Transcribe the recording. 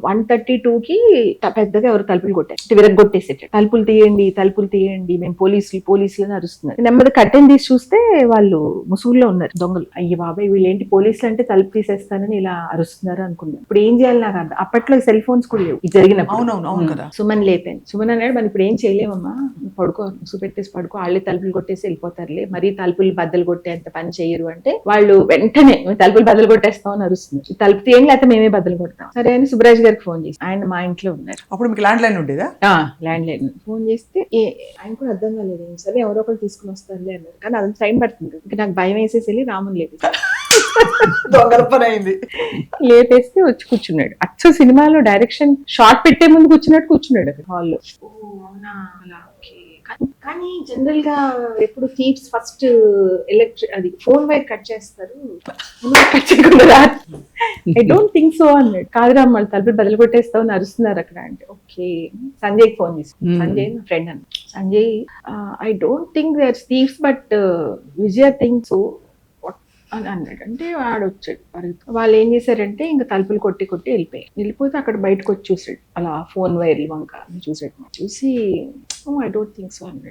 1:32కి పెద్దగా ఎవరు తలుపులు కొట్టారు, విరగొట్టేసేట, తలుపులు తీయండి మేము పోలీసులు అని అరుస్తున్నారు. నెమ్మది కట్టెన్ తీసి చూస్తే వాళ్ళు ముసుగులో ఉన్నారు దొంగలు. అయ్యి బాబాయ్ వీళ్ళేంటి పోలీసులు అంటే తలుపు తీసేస్తానని ఇలా అరుస్తున్నారు అనుకున్నాను. ఇప్పుడు ఏం చేయాలి నాకు అర్థం. అప్పట్లో సెల్ ఫోన్స్ కూడా లేవు ఇది జరిగినప్పుడు. సుమన్ లేపాను. సుమన్ అన్నాడు మనం ఇప్పుడు ఏం చేయలేమమ్మా, పడుకో, ముసుగు పెట్టేసి పడుకో, వాళ్ళే తలుపులు కొట్టేసి వెళ్ళిపోతారులే, మరీ తలుపులు బద్దలు కొట్టేంత పని చేయరు అంటే వాళ్ళు వెంటనే తలుపులు బద్దలు కొట్టేస్తాం అని అరుస్తున్నారు. తలుపు తీయండి లేకపోతే మేమే బద్దలు కొడతాం. సరే అని సుబ్బరాజ్ గారికి ఫోన్ చేసి, ఆయన మా ఇంట్లో ఉన్నారు. అప్పుడు మీకు ల్యాండ్ లైన్ ఉండేదా? ల్యాండ్ లైన్ ఫోన్ చేస్తే ఆయన కూడా అర్థం కాలేదు. సరే ఎవరో ఒకరు తీసుకుని వస్తారులే అన్నారు. కానీ అది టైం పడుతుంది. ఇంకా నాకు భయం వేసేసి వెళ్ళి రాముని లేపేస్తే వచ్చి కూర్చున్నాడు. అచ్చ సినిమాలో డైరెక్షన్ షార్ట్ పెట్టే ముందు కూర్చున్నాడు అక్కడ హాల్లో. కానీ జనరల్ గా ఎప్పుడు థీవ్స్ ఫస్ట్ అది ఫోన్ వైర్ కట్ చేస్తారు, కట్ చేయకుండా ఐ డోంట్ థింక్ సో అన్నాడు. కాదురా మళ్ళీ తలుపులు బదులు కొట్టేస్తావు అని అరుస్తున్నారు అక్కడ అంటే. ఓకే సంజయ్ ఫోన్ చేసి, సంజయ్ నా ఫ్రెండ్ అన్న, Sanjay I don't think they are thieves but Vijaya think so అని అన్నాడు. అంటే వాడు వచ్చాడు పరిగెత్తు. వాళ్ళు ఏం చేశారంటే ఇంకా తలుపులు కొట్టి వెళ్ళిపోతే అక్కడ బయటకు వచ్చి చూసాడు, అలా ఫోన్ వైర్లు వంక చూసాడు. చూసి ఐ డోంట్ థింక్ సో అన్నాడు.